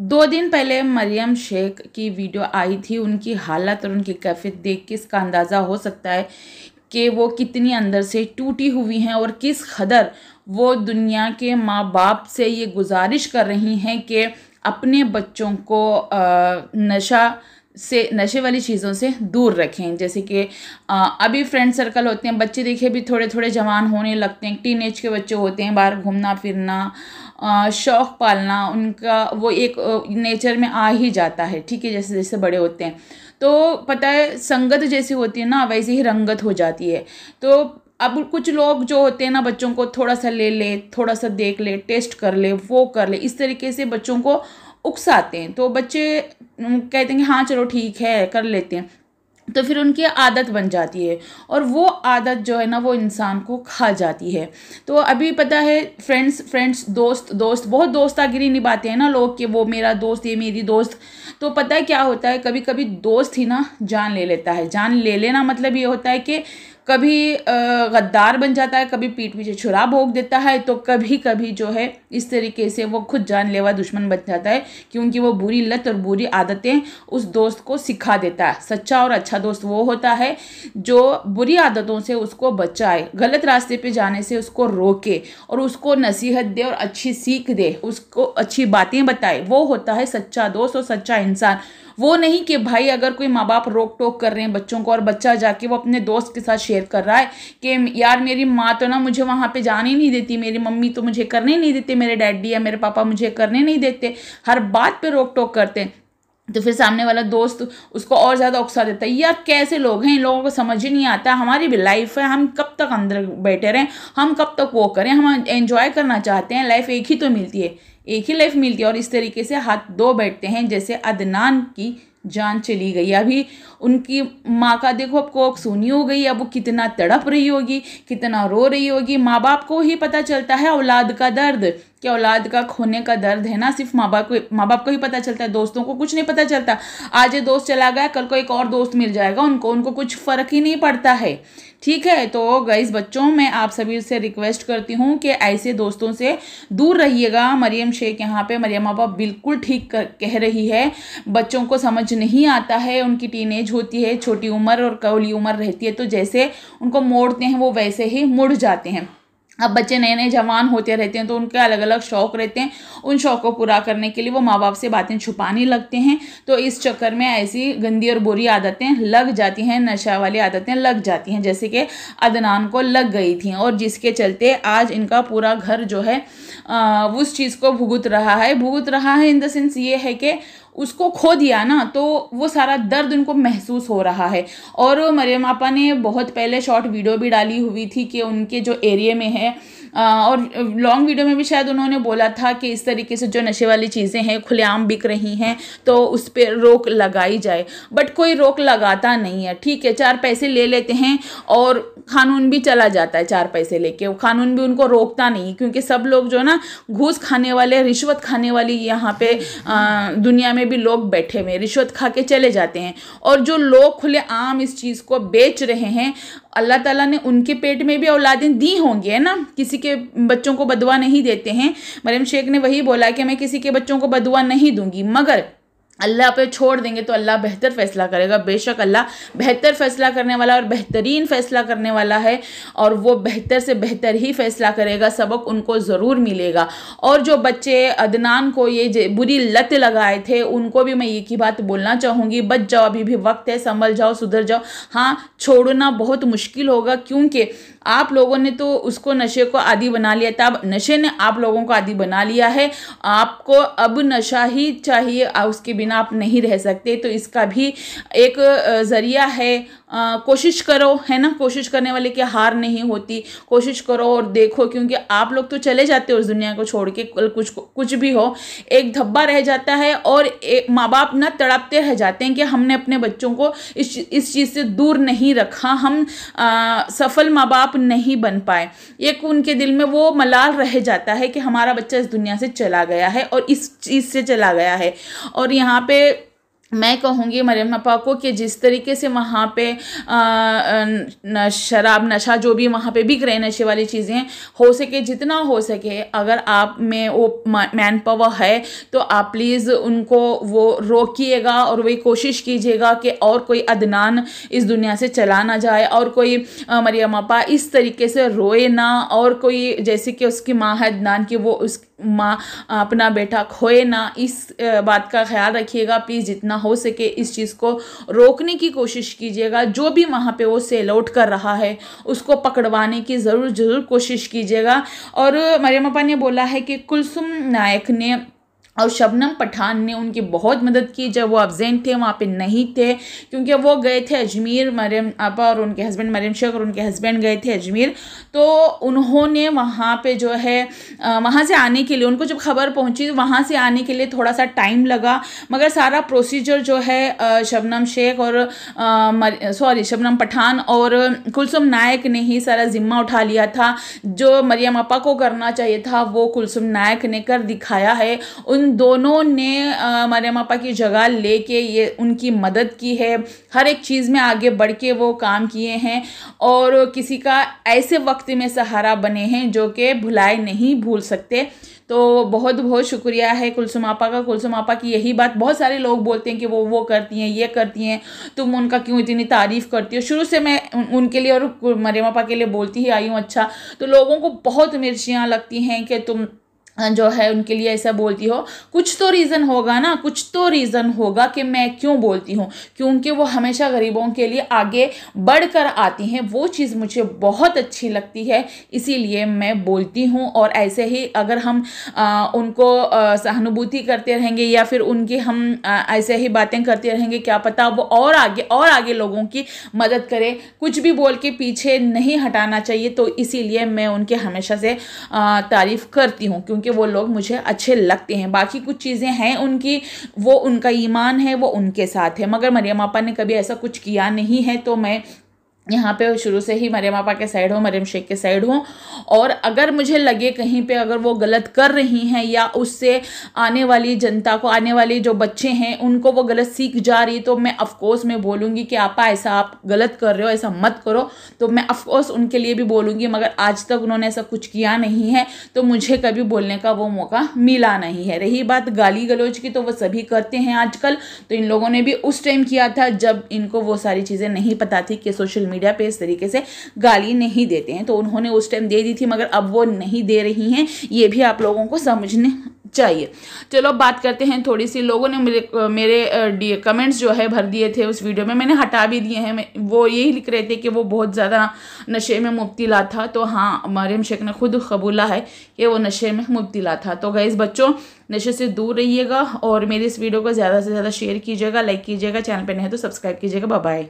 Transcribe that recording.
2 दिन पहले मरियम शेख की वीडियो आई थी। उनकी हालत और उनकी कैफियत देख के इसका अंदाज़ा हो सकता है कि वो कितनी अंदर से टूटी हुई हैं और किस कदर वो दुनिया के माँ बाप से ये गुजारिश कर रही हैं कि अपने बच्चों को नशे वाली चीज़ों से दूर रखें। जैसे कि अभी फ्रेंड सर्कल होते हैं, बच्चे देखे भी थोड़े थोड़े जवान होने लगते हैं, टीनेज के बच्चे होते हैं, बाहर घूमना फिरना शौक़ पालना उनका वो एक नेचर में आ ही जाता है। ठीक है, जैसे जैसे बड़े होते हैं तो पता है संगत जैसी होती है ना, वैसे ही रंगत हो जाती है। तो अब कुछ लोग जो होते हैं ना, बच्चों को थोड़ा सा ले ले, थोड़ा सा देख ले, टेस्ट कर ले, वो कर ले, इस तरीके से बच्चों को उकसाते हैं। तो बच्चे कहते हैं कि हाँ चलो ठीक है कर लेते हैं, तो फिर उनकी आदत बन जाती है और वो आदत जो है ना वो इंसान को खा जाती है। तो अभी पता है फ्रेंड्स दोस्त बहुत दोस्तागिरी निभाते हैं ना लोग कि वो मेरा दोस्त, ये मेरी दोस्त। तो पता है क्या होता है, कभी कभी दोस्त ही ना जान ले लेता है। जान ले लेना मतलब ये होता है कि कभी गद्दार बन जाता है, कभी पीठ पीछे छुरा भोंक देता है, तो कभी कभी जो है इस तरीके से वो खुद जानलेवा दुश्मन बन जाता है, क्योंकि वो बुरी लत और बुरी आदतें उस दोस्त को सिखा देता है। सच्चा और अच्छा दोस्त वो होता है जो बुरी आदतों से उसको बचाए, गलत रास्ते पे जाने से उसको रोके और उसको नसीहत दे और अच्छी सीख दे, उसको अच्छी बातें बताए। वो होता है सच्चा दोस्त और सच्चा इंसान। वो नहीं कि भाई अगर कोई माँ बाप रोक टोक कर रहे हैं बच्चों को और बच्चा जाके वो अपने दोस्त के साथ शेयर कर रहा है कि यार मेरी माँ तो ना मुझे वहाँ पे जाने ही नहीं देती, मेरी मम्मी तो मुझे करने नहीं देते, मेरे डैडी या मेरे पापा मुझे करने नहीं देते, हर बात पे रोक टोक करते हैं। तो फिर सामने वाला दोस्त उसको और ज़्यादा उकसा देता है। यार कैसे लोग हैं, इन लोगों को समझ ही नहीं आता, हमारी भी लाइफ है, हम कब तक अंदर बैठे रहें, हम कब तक वो करें, हम एंजॉय करना चाहते हैं, लाइफ एक ही तो मिलती है, एक ही लाइफ मिलती है। और इस तरीके से हाथ धो बैठते हैं। जैसे अदनान की जान चली गई, अभी उनकी माँ का देखो अब कोख सूनी हो गई, अब वो कितना तड़प रही होगी, कितना रो रही होगी। माँ बाप को ही पता चलता है औलाद का दर्द, कि औलाद का खोने का दर्द है ना सिर्फ माँ बाप को ही पता चलता है, दोस्तों को कुछ नहीं पता चलता। आज ये दोस्त चला गया, कल को एक और दोस्त मिल जाएगा, उनको कुछ फर्क ही नहीं पड़ता है। ठीक है, तो गाइस बच्चों मैं आप सभी से रिक्वेस्ट करती हूँ कि ऐसे दोस्तों से दूर रहिएगा। मरियम शेख यहाँ पे मरियम आपा बिल्कुल ठीक कह रही है। बच्चों को समझ नहीं आता है, उनकी टीनेज होती है, छोटी उम्र और कौली उम्र रहती है, तो जैसे उनको मोड़ते हैं वो वैसे ही मुड़ जाते हैं। अब बच्चे नए नए जवान होते रहते हैं तो उनके अलग अलग शौक़ रहते हैं, उन शौक़ को पूरा करने के लिए वो माँ बाप से बातें छुपाने लगते हैं। तो इस चक्कर में ऐसी गंदी और बुरी आदतें लग जाती हैं, नशा वाली आदतें लग जाती हैं, जैसे कि अदनान को लग गई थी और जिसके चलते आज इनका पूरा घर जो है उस चीज़ को भुगत रहा है। इन द सेंस ये है कि उसको खो दिया ना, तो वो सारा दर्द उनको महसूस हो रहा है। और मरियम आपा ने बहुत पहले शॉर्ट वीडियो भी डाली हुई थी कि उनके जो एरिया में है और लॉन्ग वीडियो में भी शायद उन्होंने बोला था कि इस तरीके से जो नशे वाली चीज़ें हैं खुलेआम बिक रही हैं तो उस पर रोक लगाई जाए, बट कोई रोक लगाता नहीं है। ठीक है, 4 पैसे ले लेते हैं और कानून भी चला जाता है, 4 पैसे लेके कानून भी उनको रोकता नहीं, क्योंकि सब लोग जो ना घूस खाने वाले, रिश्वत खाने वाली यहाँ पे दुनिया में भी लोग बैठे हुए रिश्वत खा के चले जाते हैं। और जो लोग खुलेआम इस चीज़ को बेच रहे हैं, अल्लाह ताला ने उनके पेट में भी औलादें दी होंगी, है ना, किसी के बच्चों को बदुआ नहीं देते हैं। मरियम शेख ने वही बोला कि मैं किसी के बच्चों को बदुआ नहीं दूंगी, मगर अल्लाह पे छोड़ देंगे तो अल्लाह बेहतर फैसला करेगा। बेशक अल्लाह बेहतर फैसला करने वाला और बेहतरीन फैसला करने वाला है, और वो बेहतर से बेहतर ही फैसला करेगा, सबक उनको ज़रूर मिलेगा। और जो बच्चे अदनान को ये बुरी लत लगाए थे उनको भी मैं एक ही बात बोलना चाहूँगी, बच जाओ, अभी भी वक्त है, संभल जाओ, सुधर जाओ। हाँ, छोड़ना बहुत मुश्किल होगा, क्योंकि आप लोगों ने तो उसको नशे को आदी बना लिया था, अब नशे ने आप लोगों को आदी बना लिया है। आपको अब नशा ही चाहिए, उसके बिना आप नहीं रह सकते। तो इसका भी एक ज़रिया है, कोशिश करो, है ना, कोशिश करने वाले की हार नहीं होती। कोशिश करो और देखो, क्योंकि आप लोग तो चले जाते हो उस दुनिया को छोड़ के, कल कुछ भी हो, एक धब्बा रह जाता है और माँ बाप ना तड़पते रह जाते हैं कि हमने अपने बच्चों को इस चीज़ से दूर नहीं रखा, हम सफल माँ बाप नहीं बन पाए। एक उनके दिल में वो मलाल रह जाता है कि हमारा बच्चा इस दुनिया से चला गया है और इस चीज़ से चला गया है। और यहाँ पे मैं कहूँगी मरियम अपा को कि जिस तरीके से वहाँ पे शराब नशा जो भी वहाँ पे बिक रहे नशे वाली चीज़ें, हो सके जितना हो सके अगर आप में वो मैन पावर है तो आप प्लीज़ उनको वो रोकिएगा और वही कोशिश कीजिएगा कि और कोई अदनान इस दुनिया से चला ना जाए, और कोई मरियम अपा इस तरीके से रोए ना, और कोई जैसे कि उसकी माँ है अदनान की वो उस माँ अपना बेटा खोए ना, इस बात का ख्याल रखिएगा प्लीज़। जितना हो सके इस चीज़ को रोकने की कोशिश कीजिएगा। जो भी वहाँ पे वो सेल आउट कर रहा है उसको पकड़वाने की ज़रूर कोशिश कीजिएगा। और मरियम अपा ने बोला है कि कुलसुम नायक ने और शबनम पठान ने उनकी बहुत मदद की जब वो एब्सेंट थे, वहाँ पे नहीं थे, क्योंकि वो गए थे अजमेर, मरियम आपा और उनके हस्बैंड मरियम शेख और उनके हस्बैंड गए थे अजमेर। तो उन्होंने वहाँ पे जो है वहाँ से आने के लिए, उनको जब खबर पहुँची वहाँ से आने के लिए थोड़ा सा टाइम लगा, मगर सारा प्रोसीजर जो है शबनम शेख और शबनम पठान और कुलसुम नायक ने ही सारा जिम्मा उठा लिया था। जो मरियम आपा को करना चाहिए था वो कुलसुम नायक ने कर दिखाया है। उन दोनों ने मरियम आपा की जगह लेके ये उनकी मदद की है, हर एक चीज़ में आगे बढ़ के वो काम किए हैं और किसी का ऐसे वक्त में सहारा बने हैं जो कि भुलाए नहीं भूल सकते। तो बहुत बहुत शुक्रिया है कुलसुम आपा का। कुलसुम आपा की यही बात बहुत सारे लोग बोलते हैं कि वो करती हैं, ये करती हैं, तुम उनका क्यों इतनी तारीफ़ करती हो। शुरू से मैं उनके लिए और मरियम आपा के लिए बोलती ही आई हूँ। अच्छा, तो लोगों को बहुत मिर्चियाँ लगती हैं कि तुम जो है उनके लिए ऐसा बोलती हो। कुछ तो रीज़न होगा ना, कुछ तो रीज़न होगा कि मैं क्यों बोलती हूँ, क्योंकि वो हमेशा गरीबों के लिए आगे बढ़कर आती हैं। वो चीज़ मुझे बहुत अच्छी लगती है, इसीलिए मैं बोलती हूँ। और ऐसे ही अगर हम उनको सहानुभूति करते रहेंगे या फिर उनकी हम ऐसे ही बातें करते रहेंगे, क्या पता वो और आगे लोगों की मदद करे। कुछ भी बोल के पीछे नहीं हटाना चाहिए। तो इसीलिए मैं उनके हमेशा से तारीफ़ करती हूँ, क्योंकि वो लोग मुझे अच्छे लगते हैं। बाकी कुछ चीज़ें हैं उनकी, वो उनका ईमान है, वो उनके साथ है, मगर मरियम आपा ने कभी ऐसा कुछ किया नहीं है। तो मैं यहाँ पे शुरू से ही मरियम आपा के साइड हूँ, मरियम शेख के साइड हूँ। और अगर मुझे लगे कहीं पे अगर वो गलत कर रही हैं या उससे आने वाली जनता को, आने वाले जो बच्चे हैं उनको वो गलत सीख जा रही, तो मैं ऑफकोर्स मैं बोलूँगी कि आपा ऐसा आप गलत कर रहे हो, ऐसा मत करो। तो मैं ऑफकोर्स उनके लिए भी बोलूँगी, मगर आज तक उन्होंने ऐसा कुछ किया नहीं है, तो मुझे कभी बोलने का वो मौका मिला नहीं है। रही बात गाली गलौज की, तो वो सभी करते हैं आजकल, तो इन लोगों ने भी उस टाइम किया था जब इनको वो सारी चीज़ें नहीं पता थी कि सोशल मीडिया पे इस तरीके से गाली नहीं देते हैं। तो उन्होंने उस टाइम दे दी थी, मगर अब वो नहीं दे रही हैं, ये भी आप लोगों को समझने चाहिए। चलो बात करते हैं थोड़ी सी। लोगों ने मेरे कमेंट्स जो है भर दिए थे उस वीडियो में, मैंने हटा भी दिए हैं। वो यही लिख रहे थे कि वो बहुत ज़्यादा नशे में मुब्तला था। तो हाँ, मरियम शेख ने खुद कबूला है कि वो नशे में मुब्तला था। तो गाइस बच्चों, नशे से दूर रहिएगा और मेरी इस वीडियो को ज़्यादा से ज़्यादा शेयर कीजिएगा, लाइक कीजिएगा, चैनल पर नहीं है तो सब्सक्राइब कीजिएगा। Bye bye.